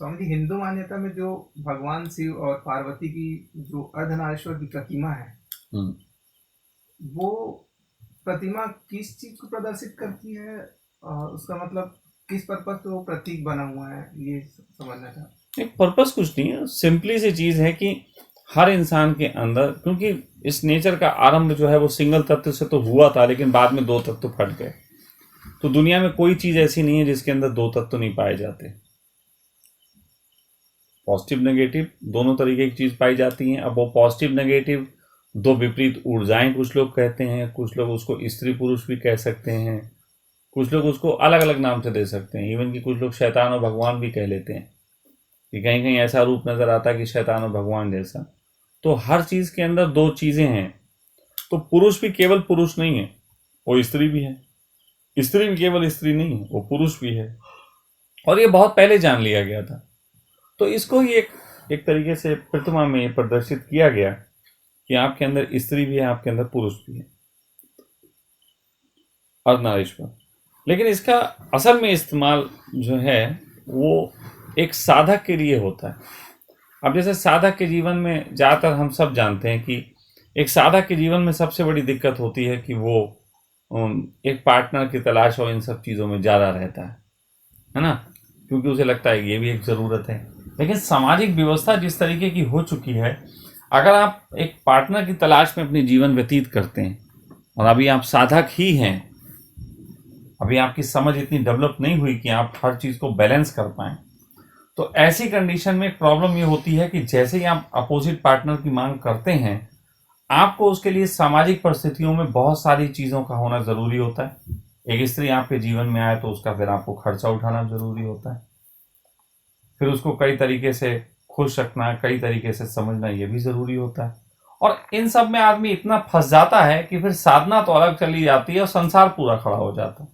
स्वामी जी, हिंदू मान्यता में जो भगवान शिव और पार्वती की जो अर्धनारीश्वर की प्रतिमा है, हम्म। वो प्रतिमा किस चीज को प्रदर्शित करती है? और उसका मतलब किस पर्पज पे वो प्रतीक बना हुआ है, ये समझना था। एक पर्पस कुछ नहीं है, सिंपली सी चीज है कि हर इंसान के अंदर, क्योंकि इस नेचर का आरंभ जो है वो सिंगल तत्व से तो हुआ था, लेकिन बाद में दो तत्व फट गए। तो दुनिया में कोई चीज ऐसी नहीं है जिसके अंदर दो तत्व नहीं पाए जाते। पॉजिटिव नेगेटिव दोनों तरीके की चीज पाई जाती हैं। अब वो पॉजिटिव नेगेटिव दो विपरीत ऊर्जाएं कुछ लोग कहते हैं, कुछ लोग उसको स्त्री पुरुष भी कह सकते हैं, कुछ लोग उसको अलग अलग नाम से दे सकते हैं। इवन कि कुछ लोग शैतान और भगवान भी कह लेते हैं कि कहीं कहीं ऐसा रूप नजर आता है कि शैतान और भगवान जैसा। तो हर चीज के अंदर दो चीजें हैं। तो पुरुष भी केवल पुरुष नहीं है, वो स्त्री भी है। स्त्री भी केवल स्त्री नहीं है, वो पुरुष भी है। और ये बहुत पहले जान लिया गया था। तो इसको ही एक तरीके से प्रतिमा में प्रदर्शित किया गया कि आपके अंदर स्त्री भी है, आपके अंदर पुरुष भी है, अर्धनारीश्वर। लेकिन इसका असल में इस्तेमाल जो है वो एक साधक के लिए होता है। अब जैसे साधक के जीवन में ज़्यादातर हम सब जानते हैं कि एक साधक के जीवन में सबसे बड़ी दिक्कत होती है कि वो एक पार्टनर की तलाश और इन सब चीज़ों में ज़्यादा रहता है ना, क्योंकि उसे लगता है कि ये भी एक ज़रूरत है। लेकिन सामाजिक व्यवस्था जिस तरीके की हो चुकी है, अगर आप एक पार्टनर की तलाश में अपनी जीवन व्यतीत करते हैं और अभी आप साधक ही हैं, अभी आपकी समझ इतनी डेवलप नहीं हुई कि आप हर चीज़ को बैलेंस कर पाएं, तो ऐसी कंडीशन में प्रॉब्लम ये होती है कि जैसे ही आप अपोजिट पार्टनर की मांग करते हैं, आपको उसके लिए सामाजिक परिस्थितियों में बहुत सारी चीज़ों का होना ज़रूरी होता है। एक स्त्री आपके जीवन में आए तो उसका फिर आपको खर्चा उठाना ज़रूरी होता है, फिर उसको कई तरीके से खुश रखना, कई तरीके से समझना, ये भी ज़रूरी होता है। और इन सब में आदमी इतना फंस जाता है कि फिर साधना तो अलग चली जाती है और संसार पूरा खड़ा हो जाता है।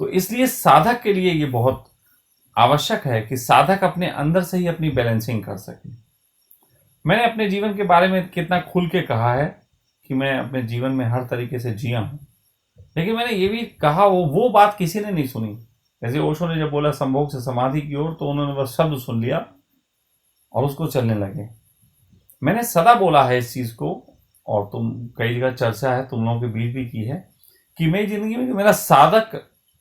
तो इसलिए साधक के लिए ये बहुत आवश्यक है कि साधक अपने अंदर से ही अपनी बैलेंसिंग कर सके। मैंने अपने जीवन के बारे में कितना खुल के कहा है कि मैं अपने जीवन में हर तरीके से जिया हूं, लेकिन मैंने ये भी कहा, वो बात किसी ने नहीं सुनी। जैसे ओशो ने जब बोला संभोग से समाधि की ओर, तो उन्होंने बस शब्द सुन लिया और उसको चलने लगे। मैंने सदा बोला है इस चीज को, और तुम कई जगह चर्चा है तुम लोगों के बीच भी की है, कि मेरी जिंदगी में जो मेरा साधक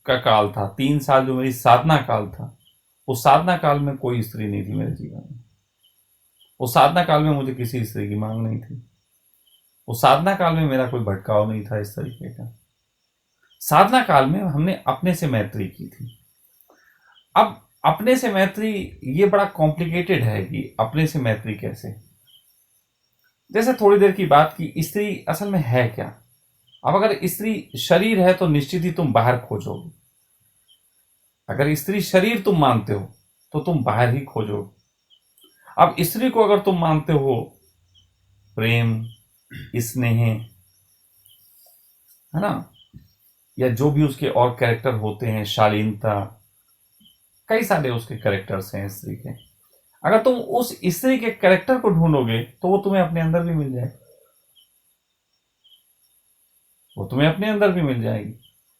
का काल था, 3 साल जो मेरी साधना काल था, उस साधना काल में कोई स्त्री नहीं थी मेरे जीवन में। उस साधना काल में मुझे किसी स्त्री की मांग नहीं थी। उस साधना काल में मेरा कोई भटकाव नहीं था इस तरीके का। साधना काल में हमने अपने से मैत्री की थी। अब अपने से मैत्री ये बड़ा कॉम्प्लिकेटेड है कि अपने से मैत्री कैसे। जैसे थोड़ी देर की बात की, स्त्री असल में है क्या। अब अगर स्त्री शरीर है तो निश्चित ही तुम बाहर खोजोगे। अगर स्त्री शरीर तुम मानते हो तो तुम बाहर ही खोजोगे। अब स्त्री को अगर तुम मानते हो प्रेम, स्नेह, है ना, या जो भी उसके और कैरेक्टर होते हैं, शालीनता, कई सारे उसके कैरेक्टर्स हैं स्त्री के, अगर तुम उस स्त्री के कैरेक्टर को ढूंढोगे तो वो तुम्हें अपने अंदर भी मिल जाएगी। वो तुम्हें अपने अंदर भी मिल जाएगी।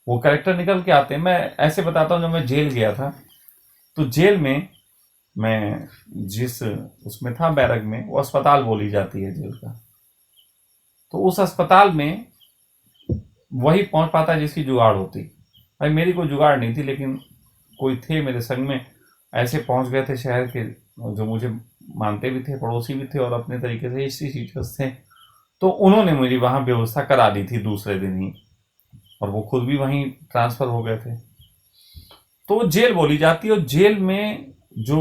वो कैरेक्टर निकल के आते हैं। मैं ऐसे बताता हूँ, जब मैं जेल गया था तो जेल में मैं जिस उसमें था बैरक में, वो अस्पताल बोली जाती है जेल का, तो उस अस्पताल में वही पहुंच पाता है जिसकी जुगाड़ होती। भाई मेरी कोई जुगाड़ नहीं थी, लेकिन कोई थे मेरे संग में, ऐसे पहुंच गए थे शहर के, जो मुझे मानते भी थे, पड़ोसी भी थे और अपने तरीके से हिस्ट्री टीचर्स थे। तो उन्होंने मेरी वहां व्यवस्था करा दी थी दूसरे दिन ही, और वो खुद भी वहीं ट्रांसफर हो गए थे। तो जेल बोली जाती है, और जेल में जो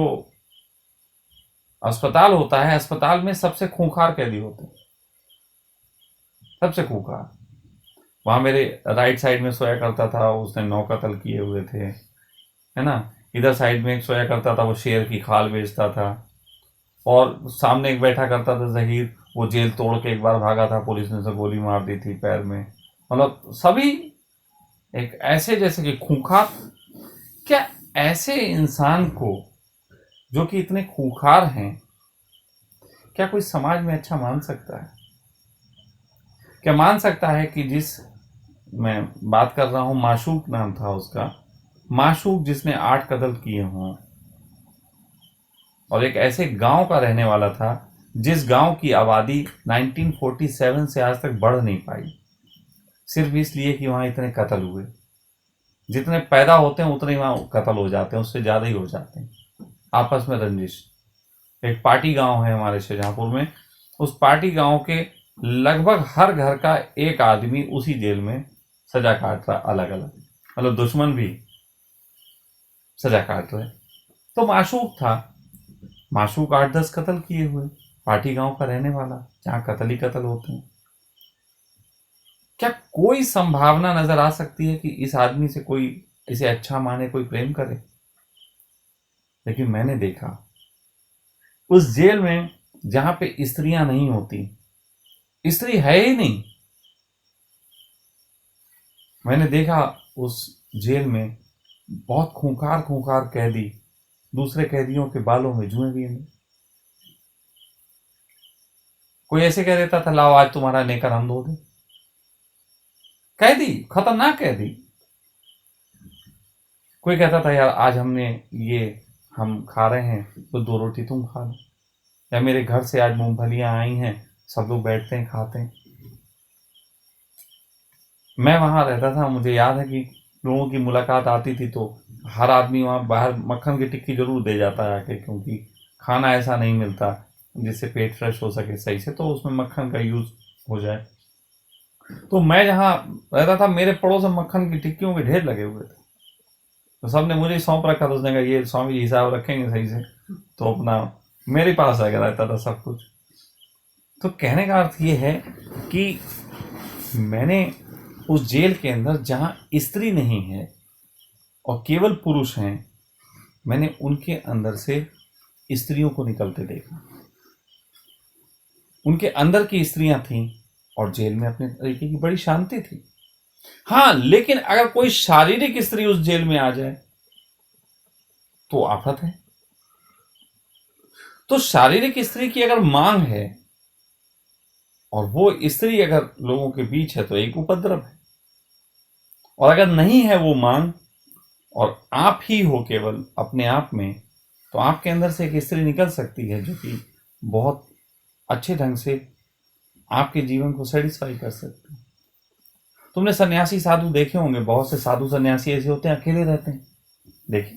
अस्पताल होता है, अस्पताल में सबसे खूंखार कैदी होते हैं, सबसे खूंखार। वहां मेरे राइट साइड में सोया करता था, उसने 9 कत्ल किए हुए थे, है ना। इधर साइड में एक सोया करता था, वो शेर की खाल बेचता था। और सामने एक बैठा करता था जहीर, वो जेल तोड़ के एक बार भागा था, पुलिस ने उसे गोली मार दी थी पैर में। मतलब सभी एक ऐसे जैसे कि खूंखार। क्या ऐसे इंसान को, जो कि इतने खूंखार हैं, क्या कोई समाज में अच्छा मान सकता है? क्या मान सकता है कि जिस, मैं बात कर रहा हूं, माशूक नाम था उसका, माशूक जिसने 8 कत्ल किए हों, और एक ऐसे गांव का रहने वाला था जिस गांव की आबादी 1947 से आज तक बढ़ नहीं पाई, सिर्फ इसलिए कि वहां इतने कत्ल हुए। जितने पैदा होते हैं उतने वहां कत्ल हो जाते हैं, उससे ज्यादा ही हो जाते हैं, आपस में रंजिश। एक पार्टी गांव है हमारे शाहजहांपुर में, उस पार्टी गांव के लगभग हर घर का एक आदमी उसी जेल में सजा काट रहा, अलग अलग, मतलब दुश्मन भी सजा काट रहे। तो माशूक था, माशूक 8-10 कत्ल किए हुए, पार्टी गांव का रहने वाला, जहां कत्ल ही कत्ल होते हैं। क्या कोई संभावना नजर आ सकती है कि इस आदमी से कोई इसे अच्छा माने, कोई प्रेम करे? लेकिन मैंने देखा उस जेल में जहां पे स्त्रियां नहीं होती, स्त्री है ही नहीं, मैंने देखा उस जेल में बहुत खूंखार खूंखार कैदी दूसरे कैदियों के बालों में जुए भी नहीं। कोई ऐसे कह देता था, लाओ आज तुम्हारा नेकर हम धो दे। कैदी, खतरनाक कैदी। कोई कहता था, यार आज हमने ये हम खा रहे हैं तो 2 रोटी तुम खा लो, या मेरे घर से आज मूंगफलियां आई हैं, सब लोग बैठते हैं खाते हैं। मैं वहां रहता था, मुझे याद है कि लोगों की मुलाकात आती थी तो हर आदमी वहां बाहर मक्खन की टिक्की जरूर दे जाता है आके, क्योंकि खाना ऐसा नहीं मिलता जिससे पेट फ्रेश हो सके सही से, तो उसमें मक्खन का यूज हो जाए। तो मैं जहाँ रहता था मेरे पड़ोस में मक्खन की टिक्कियों के ढेर लगे हुए थे, तो सबने मुझे सौंप रखा था। उसने कहा ये स्वामी जी हिसाब रखेंगे सही से, तो अपना मेरे पास आकर रहता था सब कुछ। तो कहने का अर्थ ये है कि मैंने उस जेल के अंदर जहां स्त्री नहीं है और केवल पुरुष हैं, मैंने उनके अंदर से स्त्रियों को निकलते देखा। उनके अंदर की स्त्रियां थीं और जेल में अपने तरीके की बड़ी शांति थी। हाँ, लेकिन अगर कोई शारीरिक स्त्री उस जेल में आ जाए तो आफत है। तो शारीरिक स्त्री की अगर मांग है और वो स्त्री अगर लोगों के बीच है तो एक उपद्रव है, और अगर नहीं है वो मांग और आप ही हो केवल अपने आप में, तो आपके अंदर से एक स्त्री निकल सकती है जो कि बहुत अच्छे ढंग से आपके जीवन को सेटिस्फाई कर सकती है। तुमने सन्यासी साधु देखे होंगे, बहुत से साधु सन्यासी ऐसे होते हैं अकेले रहते हैं, देखे?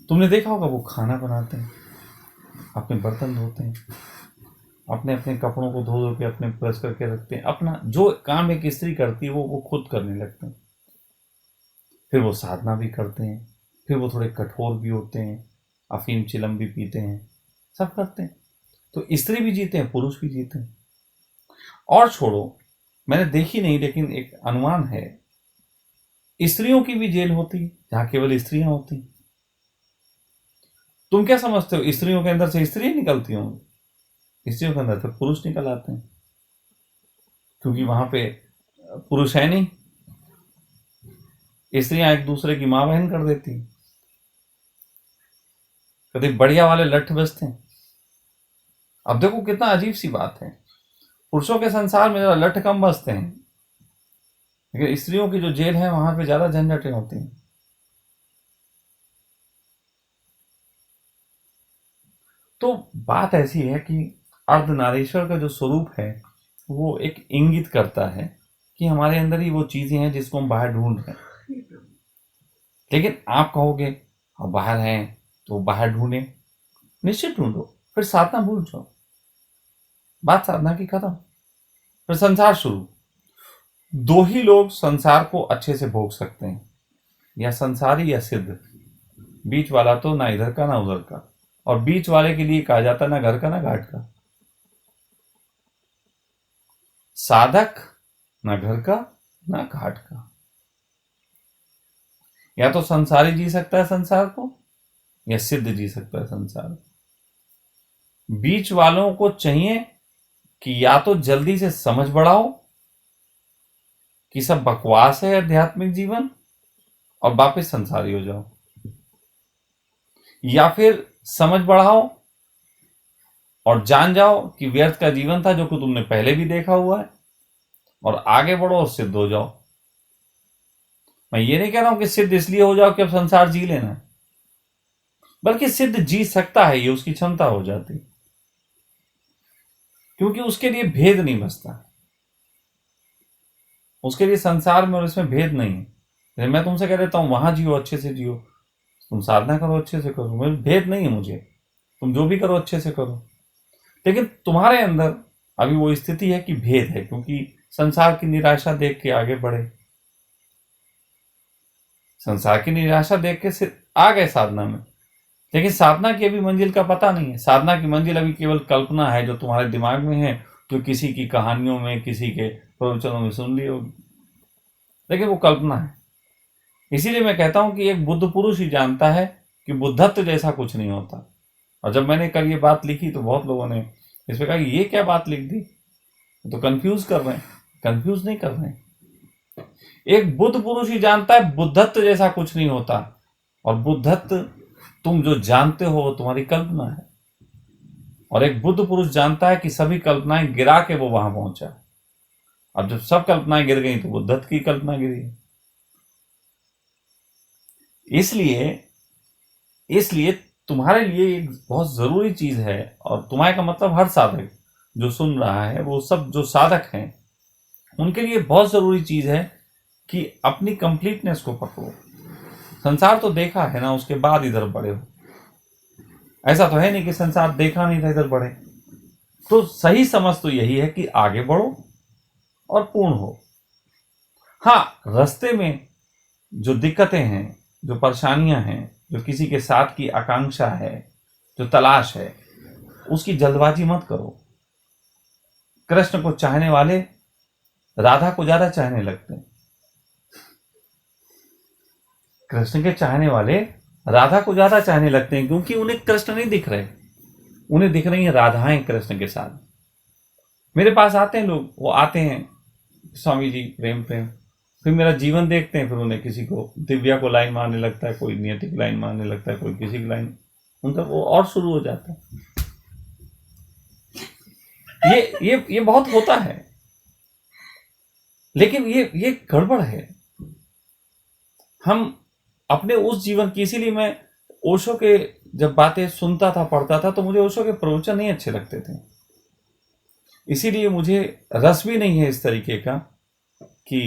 तुमने देखा होगा वो खाना बनाते हैं, अपने बर्तन धोते हैं, अपने अपने कपड़ों को धो धो के अपने प्रेस करके रखते हैं, अपना जो काम एक स्त्री करती है वो खुद करने लगते हैं। फिर वो साधना भी करते हैं, फिर वो थोड़े कठोर भी होते हैं, अफीम चिलम भी पीते हैं, सब करते हैं। तो स्त्री भी जीते हैं, पुरुष भी जीते हैं। और छोड़ो, मैंने देखी नहीं लेकिन एक अनुमान है, स्त्रियों की भी जेल होती है जहां केवल स्त्रियां होती। तुम क्या समझते हो, स्त्रियों के अंदर से स्त्रियां निकलती होंगी? स्त्रियों के अंदर से पुरुष निकल आते हैं, क्योंकि वहां पे पुरुष है नहीं, स्त्रियां एक दूसरे की मां बहन कर देती हैं। कभी बढ़िया वाले लठ बजते हैं। अब देखो कितना अजीब सी बात है, पुरुषों के संसार में लठ कम बजते हैं, लेकिन स्त्रियों की जो जेल है वहां पे ज्यादा झंझटें होती हैं। तो बात ऐसी है कि अर्धनारीश्वर का जो स्वरूप है वो एक इंगित करता है कि हमारे अंदर ही वो चीजें हैं जिसको हम बाहर ढूंढ रहे हैं। लेकिन आप कहोगे हम बाहर हैं तो बाहर ढूंढें, निश्चित ढूंढो, फिर साधना भूल जाओ, बात साधना की खत्म, फिर संसार शुरू। 2 ही लोग संसार को अच्छे से भोग सकते हैं, या संसारी या सिद्ध। बीच वाला तो ना इधर का ना उधर का, और बीच वाले के लिए कहा जाता ना घर का ना घाट का। साधक ना घर का ना घाट का, या तो संसारी जी सकता है संसार को, या सिद्ध जी सकता है संसार। बीच वालों को चाहिए कि या तो जल्दी से समझ बढ़ाओ कि सब बकवास है आध्यात्मिक जीवन और वापस संसारी हो जाओ, या फिर समझ बढ़ाओ और जान जाओ कि व्यर्थ का जीवन था जो कि तुमने पहले भी देखा हुआ है, और आगे बढ़ो और सिद्ध हो जाओ। मैं ये नहीं कह रहा हूं कि सिद्ध इसलिए हो जाओ कि अब संसार जी लेना, बल्कि सिद्ध जी सकता है, ये उसकी क्षमता हो जाती, क्योंकि उसके लिए भेद नहीं बचता, उसके लिए संसार में और इसमें भेद नहीं है। जैसे मैं तुमसे कह देता हूं वहां जियो, अच्छे से जियो, तुम साधना करो, अच्छे से करो, मुझे भेद नहीं है, मुझे तुम जो भी करो अच्छे से करो। लेकिन तुम्हारे अंदर अभी वो स्थिति है कि भेद है, क्योंकि संसार की निराशा देख के आगे बढ़े, संसार की निराशा देख के से आ गए साधना में, लेकिन साधना की अभी मंजिल का पता नहीं है। साधना की मंजिल अभी केवल कल्पना है जो तुम्हारे दिमाग में है, जो किसी की कहानियों में, किसी के प्रवचनों में सुन ली होगी, लेकिन वो कल्पना है। इसीलिए मैं कहता हूं कि एक बुद्ध पुरुष ही जानता है कि बुद्धत्व जैसा कुछ नहीं होता। और जब मैंने कल ये बात लिखी तो बहुत लोगों ने इस पर कहा कि ये क्या बात लिख दी, तो कंफ्यूज कर रहे हैं। कंफ्यूज नहीं कर रहे हैं, एक बुद्ध पुरुष ही जानता है बुद्धत्व जैसा कुछ नहीं होता, और बुद्धत्व तुम जो जानते हो वो तुम्हारी कल्पना है, और एक बुद्ध पुरुष जानता है कि सभी कल्पनाएं गिरा के वो वहां पहुंचा। अब जब सब कल्पनाएं गिर गई तो बुद्धत्व की कल्पना गिरी। इसलिए तुम्हारे लिए एक बहुत जरूरी चीज है, और तुम्हारे का मतलब हर साधक जो सुन रहा है, वो सब जो साधक हैं उनके लिए बहुत जरूरी चीज है कि अपनी कंप्लीटनेस को पकड़ो। संसार तो देखा है ना, उसके बाद इधर बढ़े हो। ऐसा तो है नहीं कि संसार देखा नहीं था इधर बढ़े। तो सही समझ तो यही है कि आगे बढ़ो और पूर्ण हो। हाँ, रास्ते में जो दिक्कतें हैं, जो परेशानियां हैं, जो किसी के साथ की आकांक्षा है, जो तलाश है, उसकी जल्दबाजी मत करो। कृष्ण को चाहने वाले राधा को ज्यादा चाहने लगते हैं। कृष्ण के चाहने वाले राधा को ज्यादा चाहने लगते हैं, क्योंकि उन्हें कृष्ण नहीं दिख रहे, उन्हें दिख रही हैं राधाएं कृष्ण के साथ। मेरे पास आते हैं लोग, वो आते हैं स्वामी जी प्रेम प्रेम, फिर मेरा जीवन देखते हैं, फिर उन्हें किसी को दिव्या को लाइन मारने लगता है, कोई नियति की लाइन मारने लगता है, कोई किसी की लाइन, उनका वो और शुरू हो जाता है। ये बहुत होता है, लेकिन ये गड़बड़ है। हम अपने उस जीवन की, इसीलिए मैं ओशो के जब बातें सुनता था, पढ़ता था, तो मुझे ओशो के प्रवचन नहीं अच्छे लगते थे। इसीलिए मुझे रस भी नहीं है इस तरीके का कि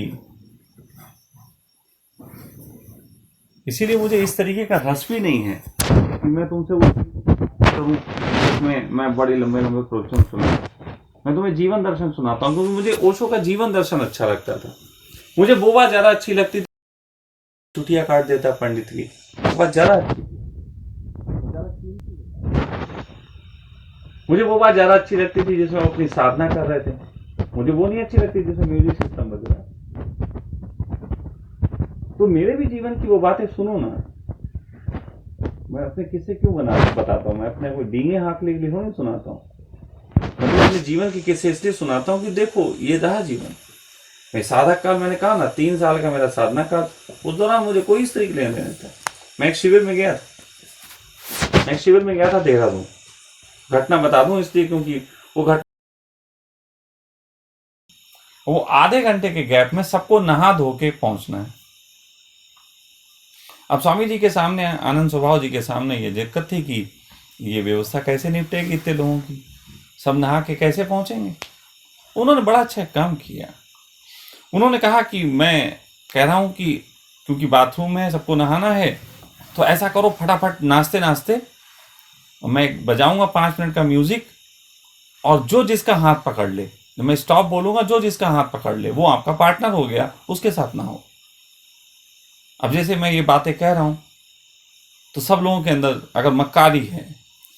इसीलिए मुझे इस तरीके का रस भी नहीं है कि मैं तुमसे वो करूं जिसमें मैं बड़े लंबे लंबे प्रवचन सुना। मैं तुम्हें जीवन दर्शन सुनाता हूं, क्योंकि मुझे ओशो का जीवन दर्शन अच्छा लगता था। मुझे वो बात ज्यादा अच्छी लगती थी, छुट्टियां काट देता पंडित की, वो बात ज्यादा अच्छी, मुझे वो बात ज्यादा अच्छी लगती थी जिसमें वो अपनी साधना कर रहे थे। मुझे वो नहीं अच्छी लगती जिसमें म्यूजिक सिस्टम बज रहा है। तो मेरे भी जीवन की वो बातें सुनो ना। मैं अपने किस्से क्यों बताता हूँ, मैं अपने कोई डींगे हाँकने के लिए नहीं सुनाता हूँ। मैं अपने जीवन की किस्से इसलिए सुनाता हूँ कि देखो ये रहा जीवन। मैं साधक काल, मैंने कहा ना 3 साल का मेरा साधना काल, उस दौरान मुझे कोई इस तरीके लेने देता। मैं एक शिविर में गया था देहरादून। घटना बता दूं इसलिए क्योंकि वो आधे घंटे के गैप में सबको नहा धो के पहुंचना है। अब स्वामी जी के सामने, आनंद स्वभाव जी के सामने ये दिक्कत थी कि ये व्यवस्था कैसे निपटेगी इतने लोगों की, सब नहा के कैसे पहुंचेंगे। उन्होंने बड़ा अच्छा काम किया। उन्होंने कहा कि मैं कह रहा हूं कि क्योंकि बाथरूम में सबको नहाना है, तो ऐसा करो फटाफट नाचते नाचते मैं बजाऊंगा 5 मिनट का म्यूजिक, और जो जिसका हाथ पकड़ ले, जब मैं स्टॉप बोलूंगा, जो जिसका हाथ पकड़ ले वो आपका पार्टनर हो गया, उसके साथ ना हो। अब जैसे मैं ये बातें कह रहा हूं तो सब लोगों के अंदर अगर मक्कारी है,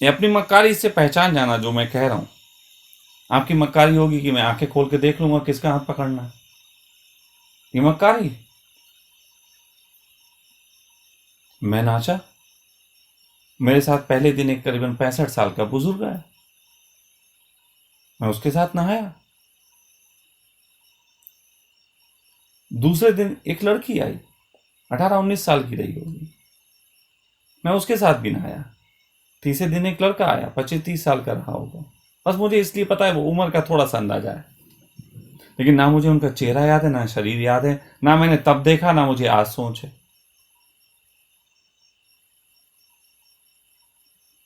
या अपनी मक्कारी से पहचान जाना, जो मैं कह रहा हूं आपकी मक्कारी होगी कि मैं आंखें खोल के देख लूंगा किसका हाथ पकड़ना है, ये मक्कारी। मैं नाचा, मेरे साथ पहले दिन एक करीबन 65 साल का बुजुर्ग आया, मैं उसके साथ नहाया। दूसरे दिन एक लड़की आई, 18-19 साल की रही होगी, मैं उसके साथ भी नहाया। तीसरे दिन एक लड़का आया, 25-30 साल का रहा होगा, बस मुझे इसलिए पता है वो उम्र का थोड़ा सा अंदाजा है। लेकिन ना मुझे उनका चेहरा याद है, ना शरीर याद है, ना मैंने तब देखा, ना मुझे आज सोच है,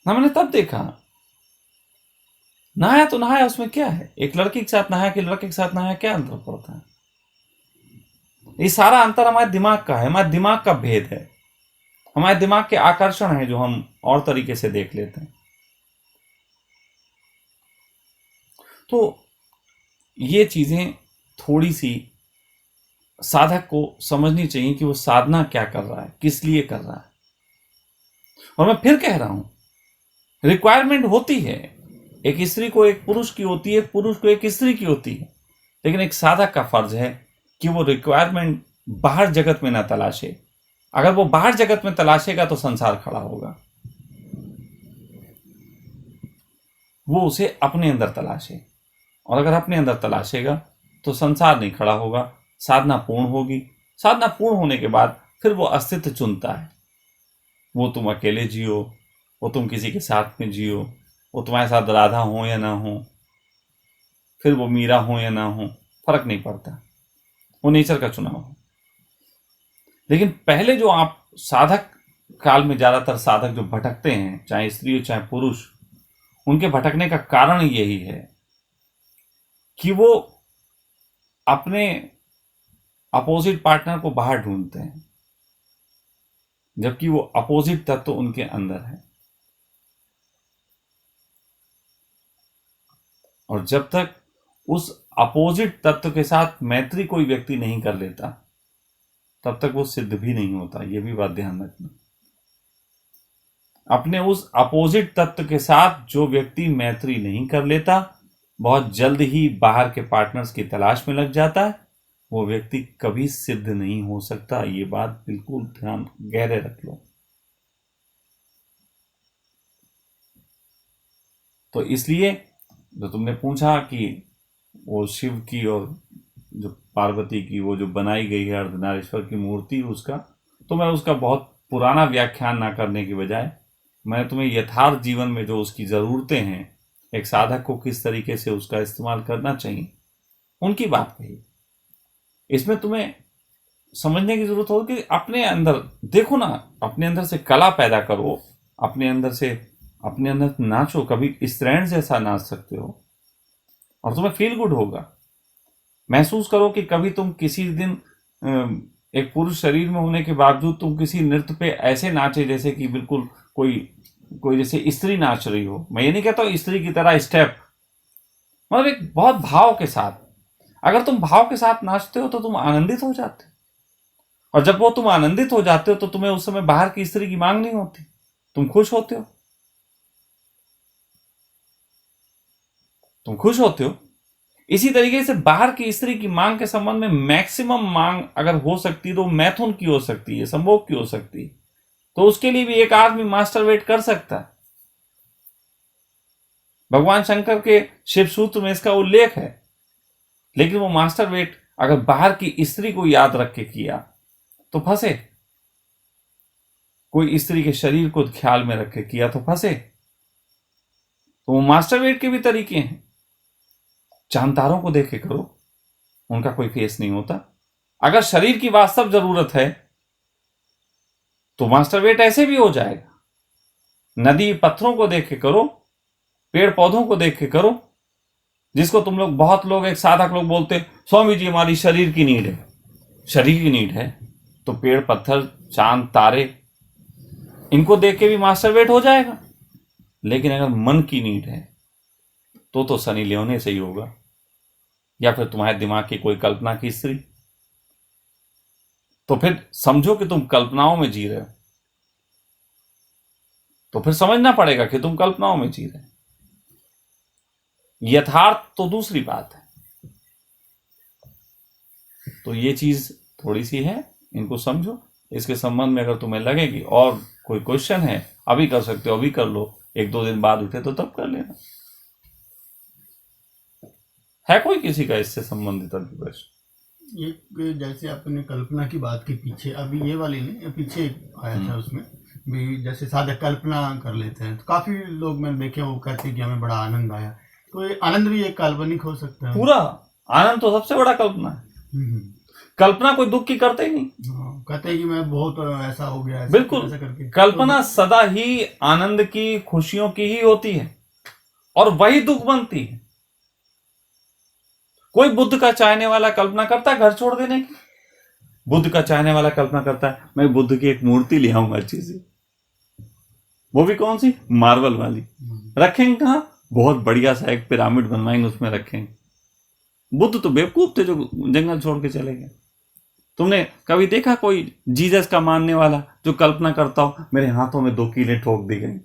ना मैंने तब देखा। नहाया तो नहाया, उसमें क्या है? एक लड़की के साथ नहाया कि लड़के के साथ नहाया, क्या अंतर पड़ता है? ये सारा अंतर हमारे दिमाग का है, हमारे दिमाग का भेद है, हमारे दिमाग के आकर्षण है जो हम और तरीके से देख लेते हैं। तो ये चीजें थोड़ी सी साधक को समझनी चाहिए कि वो साधना क्या कर रहा है, किस लिए कर रहा है। और मैं फिर कह रहा हूं, रिक्वायरमेंट होती है, एक स्त्री को एक पुरुष की होती है, पुरुष को एक स्त्री की होती है, लेकिन एक साधक का फर्ज है कि वो रिक्वायरमेंट बाहर जगत में ना तलाशे। अगर वो बाहर जगत में तलाशेगा तो संसार खड़ा होगा, वो उसे अपने अंदर तलाशे, और अगर अपने अंदर तलाशेगा तो संसार नहीं खड़ा होगा, साधना पूर्ण होगी। साधना पूर्ण होने के बाद फिर वो अस्तित्व चुनता है, वो तुम अकेले जियो, वो तुम किसी के साथ में जियो, वो तुम्हारे साथ राधा हो या ना हो, फिर वो मीरा हो या ना हो, फर्क नहीं पड़ता, वो नेचर का चुनाव है। लेकिन पहले जो आप साधक काल में ज्यादातर साधक जो भटकते हैं, चाहे स्त्री हो चाहे पुरुष, उनके भटकने का कारण यही है कि वो अपने अपोजिट पार्टनर को बाहर ढूंढते हैं, जबकि वो अपोजिट तत्व उनके अंदर है। और जब तक उस अपोजिट तत्व के साथ मैत्री कोई व्यक्ति नहीं कर लेता, तब तक वो सिद्ध भी नहीं होता। ये भी बात ध्यान रखना। अपने उस अपोजिट तत्व के साथ जो व्यक्ति मैत्री नहीं कर लेता, बहुत जल्द ही बाहर के पार्टनर्स की तलाश में लग जाता है, वो व्यक्ति कभी सिद्ध नहीं हो सकता। ये बात बिल्कुल ध्यान गहरे रख लो। तो इसलिए जो तुमने पूछा कि वो शिव की और जो पार्वती की वो जो बनाई गई है अर्धनारीश्वर की मूर्ति, उसका तो मैं उसका बहुत पुराना व्याख्यान ना करने की बजाय मैं तुम्हें यथार्थ जीवन में जो उसकी ज़रूरतें हैं, एक साधक को किस तरीके से उसका इस्तेमाल करना चाहिए, उनकी बात कही। इसमें तुम्हें समझने की जरूरत होगी कि अपने अंदर देखो ना, अपने अंदर से कला पैदा करो, अपने अंदर नाचो, कभी स्त्रैण जैसा नाच सकते हो और तुम्हें फील गुड होगा। महसूस करो कि कभी तुम किसी दिन एक पुरुष शरीर में होने के बावजूद तुम किसी नृत्य पे ऐसे नाचे जैसे कि बिल्कुल कोई जैसे स्त्री नाच रही हो। मैं ये नहीं कहता हूँ स्त्री की तरह स्टेप, मतलब एक बहुत भाव के साथ। अगर तुम भाव के साथ नाचते हो तो तुम आनंदित हो जाते हो, और जब वो तुम आनंदित हो जाते हो तो तुम्हें उस समय बाहर की स्त्री की मांग नहीं होती, तुम खुश होते हो, तुम खुश होते हो। इसी तरीके से बाहर की स्त्री की मांग के संबंध में मैक्सिमम मांग अगर हो सकती तो मैथुन की हो सकती है, संभोग की हो सकती है। तो उसके लिए भी एक आदमी मास्टरबेट कर सकता है। भगवान शंकर के शिव सूत्र में इसका उल्लेख है। लेकिन वो मास्टरबेट अगर बाहर की स्त्री को याद रख के किया तो फंसे, कोई स्त्री के शरीर को ख्याल में रख के किया तो फंसे। तो वो मास्टरबेट के भी तरीके हैं। चांतारों को देख के करो, उनका कोई फेस नहीं होता। अगर शरीर की वास्तव जरूरत है तो मास्टरबेट ऐसे भी हो जाएगा। नदी पत्थरों को देख के करो, पेड़ पौधों को देख के करो, जिसको तुम लोग बहुत लोग एक साधक लोग बोलते स्वामी जी हमारी शरीर की नीड है। शरीर की नीड है तो पेड़ पत्थर चांद तारे इनको देख के भी मास्टरबेट हो जाएगा। लेकिन अगर मन की नीड है तो सनी लियोने से ही होगा, या फिर तुम्हारे दिमाग की कोई कल्पना की स्त्री। तो फिर समझो कि तुम कल्पनाओं में जी रहे हो, तो फिर समझना पड़ेगा कि तुम कल्पनाओं में जी रहे हो। यथार्थ तो दूसरी बात है। तो ये चीज थोड़ी सी है, इनको समझो। इसके संबंध में अगर तुम्हें लगेगी और कोई क्वेश्चन है, अभी कर सकते हो, अभी कर लो, 1-2 दिन बाद उठे तो तब कर लेना। है कोई किसी का इससे संबंधित अभी प्रश्न? एक जैसे आपने कल्पना की बात की पीछे, अभी ये वाली नहीं, पीछे आया था उसमें भी, जैसे साधक कल्पना कर लेते हैं तो काफी लोग मैंने देखे वो कहते हैं कि हमें बड़ा आनंद आया। तो ये आनंद भी एक काल्पनिक हो सकता है। पूरा आनंद तो सबसे बड़ा कल्पना है। हम्म। कल्पना कोई दुख की करते ही नहीं। हाँ, कहते हैं कि मैं बहुत ऐसा हो गया, ऐसा बिल्कुल, ऐसा करके। कल्पना सदा ही आनंद की, खुशियों की ही होती है और वही दुख बनती है। कोई बुद्ध का चाहने वाला कल्पना करता है घर छोड़ देने की? बुद्ध का चाहने वाला कल्पना करता है मैं बुद्ध की एक मूर्ति ले आऊंगा अच्छी सी, वो भी कौन सी? मार्बल वाली। रखेंगे कहां? बहुत बढ़िया सा एक पिरामिड बनवाएंगे, उसमें रखेंगे। बुद्ध तो बेवकूफ थे जो जंगल छोड़ के चले गए। तुमने कभी देखा कोई जीसस का मानने वाला जो कल्पना करता हो मेरे हाथों में 2 कीलें ठोक दी गई,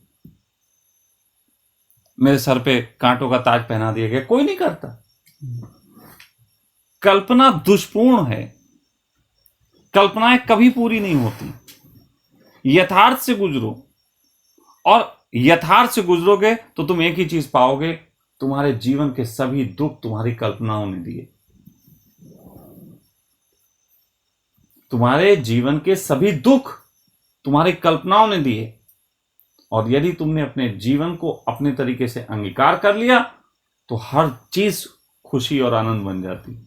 मेरे सर पे कांटों का ताज पहना दिया गया? कोई नहीं करता। कल्पना दुष्पूर्ण है। कल्पनाएं कभी पूरी नहीं होती। यथार्थ से गुजरो, और यथार्थ से गुजरोगे तो तुम एक ही चीज पाओगे, तुम्हारे जीवन के सभी दुख तुम्हारी कल्पनाओं ने दिए। तुम्हारे जीवन के सभी दुख तुम्हारी कल्पनाओं ने दिए। और यदि तुमने अपने जीवन को अपने तरीके से अंगीकार कर लिया तो हर चीज खुशी और आनंद बन जाती।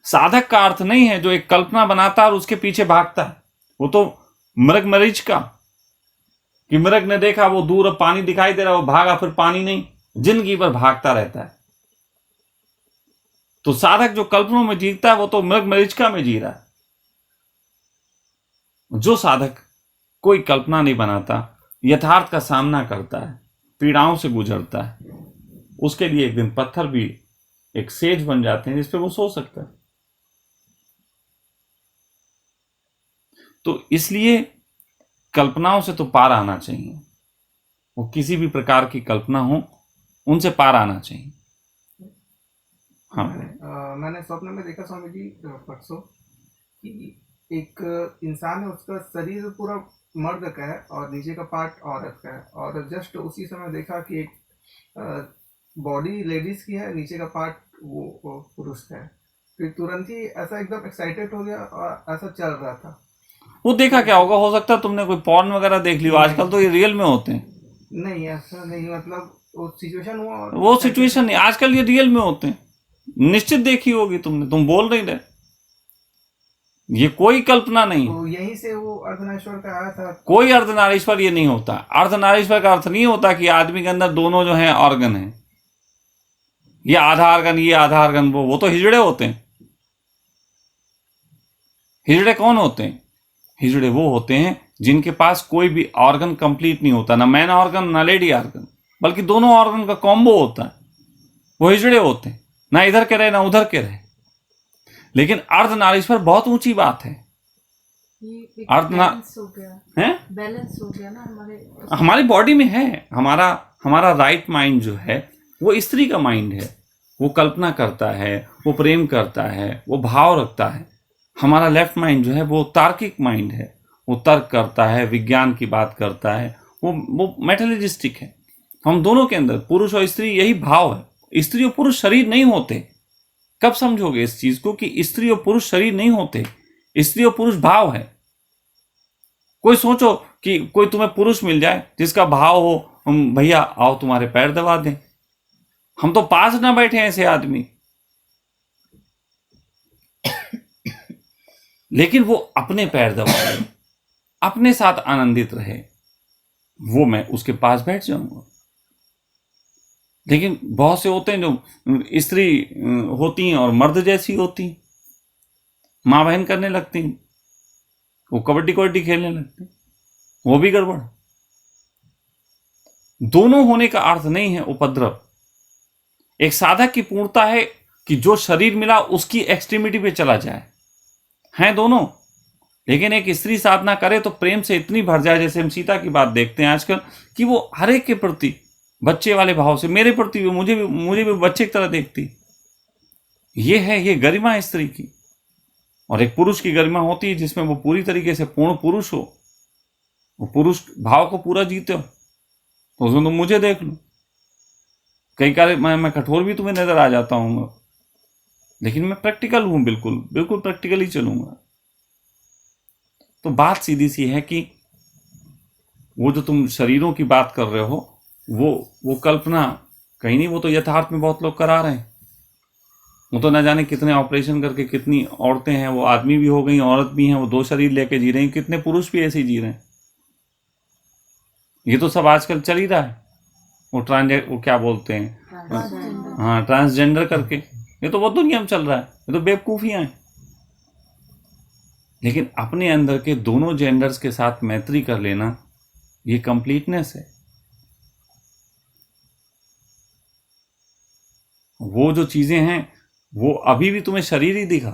साधक का अर्थ नहीं है जो एक कल्पना बनाता है और उसके पीछे भागता है। वो तो मृग मरीच का, कि मृग ने देखा वो दूर अब पानी दिखाई दे रहा, वो भागा, फिर पानी नहीं, जिंदगी भर भागता रहता है। तो साधक जो कल्पनाओं में जीता है वो तो मृग मरीचिका में जी रहा है। जो साधक कोई कल्पना नहीं बनाता, यथार्थ का सामना करता है, पीड़ाओं से गुजरता है, उसके लिए एक दिन पत्थर भी एक सेज बन जाते हैं जिस पे वो सो सकता है। तो इसलिए कल्पनाओं से तो पार आना चाहिए। वो किसी भी प्रकार की कल्पना हो, उनसे पार आना चाहिए। हाँ, मैंने स्वप्न में देखा स्वामी जी परसों कि एक इंसान है, उसका शरीर पूरा मर्द का है और नीचे का पार्ट औरत का है, और जस्ट उसी समय देखा कि एक बॉडी लेडीज की है, नीचे का पार्ट वो पुरुष का है। फिर तुरंत ही ऐसा एकदम एक्साइटेड हो गया और ऐसा चल रहा था। वो देखा क्या होगा? हो सकता है तुमने कोई पॉर्न वगैरह देख ली हो, आजकल तो ये रियल में होते हैं। नहीं, ऐसा नहीं, मतलब वो सिचुएशन हुआ और वो सिचुएशन नहीं, आजकल ये रियल में होते हैं। निश्चित देखी होगी तुमने, तुम बोल नहीं रहे। ये कोई कल्पना नहीं। तो यहीं से वो अर्धनारीश्वर का आया था। कोई अर्धनारीश्वर ये नहीं होता। अर्धनारीश्वर का अर्थ नहीं होता कि आदमी के अंदर दोनों जो है ऑर्गन है, ये आधा ऑर्गन ये आधा ऑर्गन वो तो हिजड़े होते हैं। हिजड़े कौन होते हैं? हिजड़े वो होते हैं जिनके पास कोई भी ऑर्गन कंप्लीट नहीं होता, ना मैन ऑर्गन ना लेडी ऑर्गन, बल्कि दोनों ऑर्गन का कॉम्बो होता है। वो हिजड़े होते हैं, ना इधर के रहे ना उधर के रहे। लेकिन अर्धनारीश्वर बहुत ऊंची बात है। बैलेंस हो गया है, बैलेंस हो गया ना हमारी बॉडी में है। हमारा राइट माइंड जो है वो स्त्री का माइंड है। वो कल्पना करता है, वो प्रेम करता है, वो भाव रखता है। हमारा लेफ्ट माइंड जो है वो तार्किक माइंड है, वो तर्क करता है, विज्ञान की बात करता है, वो मेटलिस्टिक है। हम दोनों के अंदर पुरुष और स्त्री यही भाव है। स्त्री और पुरुष शरीर नहीं होते। कब समझोगे इस चीज को कि स्त्री और पुरुष शरीर नहीं होते? स्त्री और पुरुष भाव है। कोई सोचो कि कोई तुम्हें पुरुष मिल जाए जिसका भाव हो हम भैया आओ तुम्हारे पैर दबा दें। हम तो पास ना बैठे ऐसे आदमी, लेकिन वो अपने पैर दबाए, अपने साथ आनंदित रहे, वो मैं उसके पास बैठ जाऊंगा। लेकिन बहुत से होते हैं जो स्त्री होती हैं और मर्द जैसी होती, माँ बहन करने लगती, वो कबड्डी कबड्डी खेलने लगती, वो भी गड़बड़। दोनों होने का अर्थ नहीं है उपद्रव। एक साधक की पूर्णता है कि जो शरीर मिला उसकी एक्सट्रीमिटी पे चला जाए, हैं दोनों। लेकिन एक स्त्री साधना करे तो प्रेम से इतनी भर जाए, जैसे हम सीता की बात देखते हैं आजकल, कि वो हर एक के प्रति बच्चे वाले भाव से, मेरे प्रति भी, मुझे भी बच्चे की तरह देखती। ये गरिमा स्त्री की। और एक पुरुष की गरिमा होती है जिसमें वो पूरी तरीके से पूर्ण पुरुष हो, वो पुरुष भाव को पूरा जीते हो। तो उसमें तुम मुझे देख लो, कई बार मैं कठोर भी तुम्हें नजर आ जाता हूँ, लेकिन मैं प्रैक्टिकल हूं, बिल्कुल प्रैक्टिकली चलूंगा। तो बात सीधी सी है कि वो जो तुम शरीरों की बात कर रहे हो वो कल्पना कहीं नहीं, वो तो यथार्थ में बहुत लोग करा रहे हैं। वो तो ना जाने कितने ऑपरेशन करके, कितनी औरतें हैं, वो आदमी भी हो गई, औरत भी हैं, वो 2 शरीर लेके जी रही हैं, कितने पुरुष भी ऐसे ही जी रहे हैं। ये तो सब आजकल चल ही रहा है। वो क्या बोलते हैं, हाँ, ट्रांसजेंडर करके, ये तो बहुत दुनिया में चल रहा है। ये तो बेवकूफियां हैं। लेकिन अपने अंदर के दोनों जेंडर्स के साथ मैत्री कर लेना, ये कंप्लीटनेस है। वो जो चीजें हैं वो अभी भी तुम्हें शरीर ही दिखा।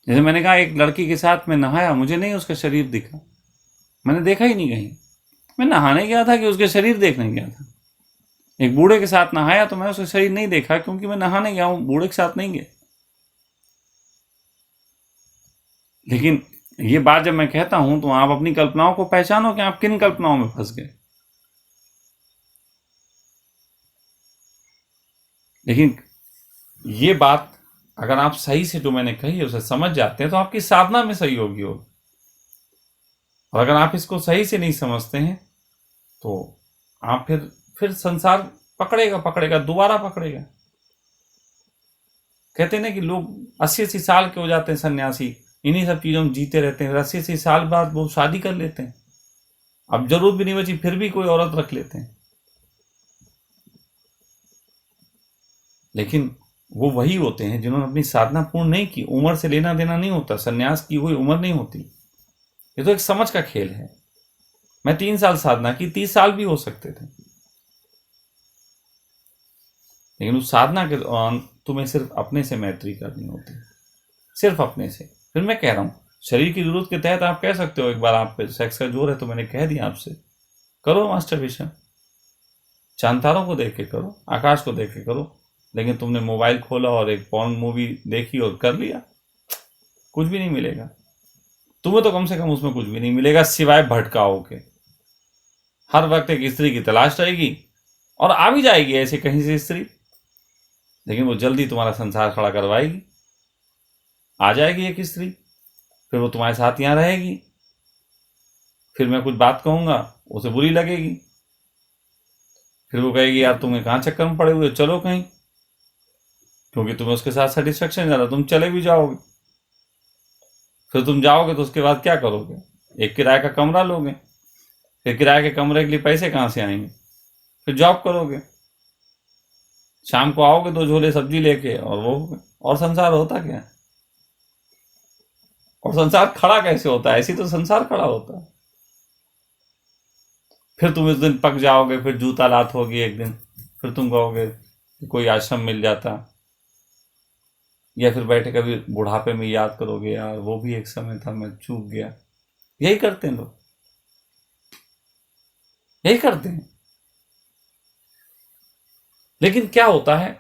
जैसे मैंने कहा, एक लड़की के साथ मैं नहाया, मुझे नहीं उसका शरीर दिखा, मैंने देखा ही नहीं कहीं। मैं नहाने गया था कि उसके शरीर देखने गया था। एक बूढ़े के साथ नहाया तो मैं उसका शरीर नहीं देखा, क्योंकि मैं नहाने गया हूं, बूढ़े के साथ नहीं गया। लेकिन ये बात जब मैं कहता हूं तो आप अपनी कल्पनाओं को पहचानो कि आप किन कल्पनाओं में फंस गए। लेकिन ये बात अगर आप सही से जो मैंने कही है उसे समझ जाते हैं तो आपकी साधना में सही होगी। और अगर आप इसको सही से नहीं समझते हैं तो आप फिर संसार पकड़ेगा, दोबारा पकड़ेगा। कहते हैं ना कि लोग 80-80 साल के हो जाते हैं सन्यासी, इन्हीं सब चीजों में जीते रहते हैं। 80-80 साल बाद वो शादी कर लेते हैं, अब जरूरत भी नहीं बची, फिर भी कोई औरत रख लेते हैं। लेकिन वो वही होते हैं जिन्होंने अपनी साधना पूर्ण नहीं की। उम्र से लेना देना नहीं होता, सन्यास की हुई उम्र नहीं होती। ये तो एक समझ का खेल है। मैं 3 साल साधना की, 30 साल भी हो सकते थे। लेकिन उस साधना के दौरान तुम्हें सिर्फ अपने से मैत्री करनी होती, सिर्फ अपने से। फिर मैं कह रहा हूं, शरीर की जरूरत के तहत आप कह सकते हो, एक बार आप पे सेक्स का जोर है तो मैंने कह दिया आपसे, करो मास्टरबेशन, चांतारों को देख के करो, आकाश को देख के करो। लेकिन तुमने मोबाइल खोला और एक पॉर्न मूवी देखी और कर लिया, कुछ भी नहीं मिलेगा तुम्हें। तो कम से कम उसमें कुछ भी नहीं मिलेगा सिवाय भटकाओ के। हर वक्त एक स्त्री की तलाश रहेगी और आ भी जाएगी ऐसे कहीं से स्त्री, लेकिन वो जल्दी तुम्हारा संसार खड़ा करवाएगी। आ जाएगी एक स्त्री, फिर वो तुम्हारे साथ यहां रहेगी, फिर मैं कुछ बात कहूंगा उसे बुरी लगेगी, फिर वो कहेगी यार तुम्हें कहां चक्कर में पड़े हुए, चलो कहीं, क्योंकि तुम्हें उसके साथ सेटिस्फेक्शन ज्यादा, तुम चले भी जाओगे। फिर तुम जाओगे तो उसके बाद क्या करोगे, एक किराए का कमरा लोगे, फिर किराए के कमरे के लिए पैसे कहां से आएंगे, फिर जॉब करोगे, शाम को आओगे 2 झोले सब्जी लेके, और संसार होता क्या है? और संसार खड़ा कैसे होता है? ऐसी तो संसार खड़ा होता है। फिर तुम इस दिन पक जाओगे, फिर जूता लात होगी एक दिन, फिर तुम कहोगे कि कोई आश्रम मिल जाता, या फिर बैठे कभी बुढ़ापे में याद करोगे, यार वो भी एक समय था, मैं चूक गया। यही करते हैं लोग, यही करते हैं। लेकिन क्या होता है,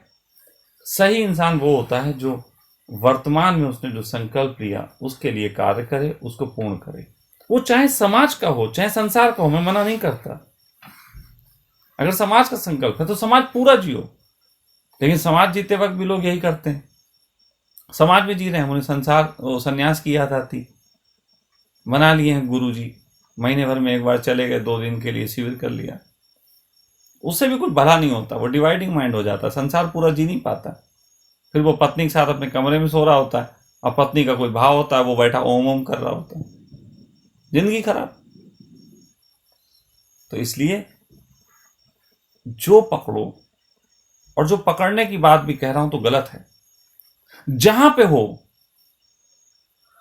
सही इंसान वो होता है जो वर्तमान में उसने जो संकल्प लिया उसके लिए कार्य करे, उसको पूर्ण करे। वो चाहे समाज का हो, चाहे संसार का हो, मैं मना नहीं करता। अगर समाज का संकल्प है तो समाज पूरा जियो। लेकिन समाज जीते वक्त भी लोग यही करते हैं, समाज में जी रहे हैं, उन्हें संन्यास की याद आती, बना लिए हैं गुरुजी, महीने भर में एक बार चले गए, 2 दिन के लिए शिविर कर लिया, उससे भी कुछ भला नहीं होता। वो डिवाइडिंग माइंड हो जाता, संसार पूरा जी नहीं पाता। फिर वो पत्नी के साथ अपने कमरे में सो रहा होता है, और पत्नी का कोई भाव होता है, वो बैठा ओम ओम कर रहा होता है, जिंदगी खराब। तो इसलिए जो पकड़ो, और जो पकड़ने की बात भी कह रहा हूं तो गलत है, जहां पे हो,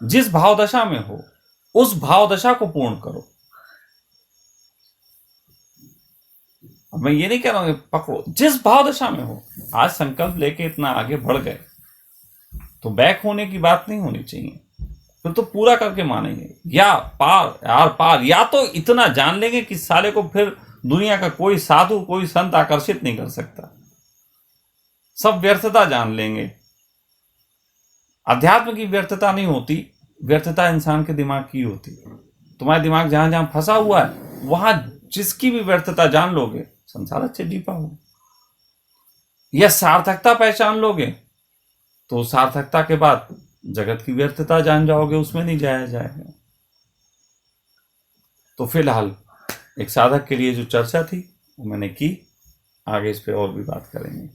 जिस भावदशा में हो, उस भावदशा को पूर्ण करो। अब मैं ये नहीं कह रहा हूं कि पकड़ो, जिस भावदशा में हो। आज संकल्प लेके इतना आगे बढ़ गए तो बैक होने की बात नहीं होनी चाहिए, फिर तो पूरा करके मानेंगे, या पार, या तो इतना जान लेंगे कि साले को फिर दुनिया का कोई साधु, कोई संत आकर्षित नहीं कर सकता, सब व्यर्थता जान लेंगे। अध्यात्म की व्यर्थता नहीं होती, व्यर्थता इंसान के दिमाग की होती। तुम्हारा दिमाग जहां जहां फंसा हुआ है, वहां जिसकी भी व्यर्थता जान लोगे, संसार अच्छे जी पाओगे। या सार्थकता पहचान लोगे तो सार्थकता के बाद जगत की व्यर्थता जान जाओगे, उसमें नहीं जाया जाएगा। तो फिलहाल एक साधक के लिए जो चर्चा थी वो मैंने की, आगे इस पे और भी बात करेंगे।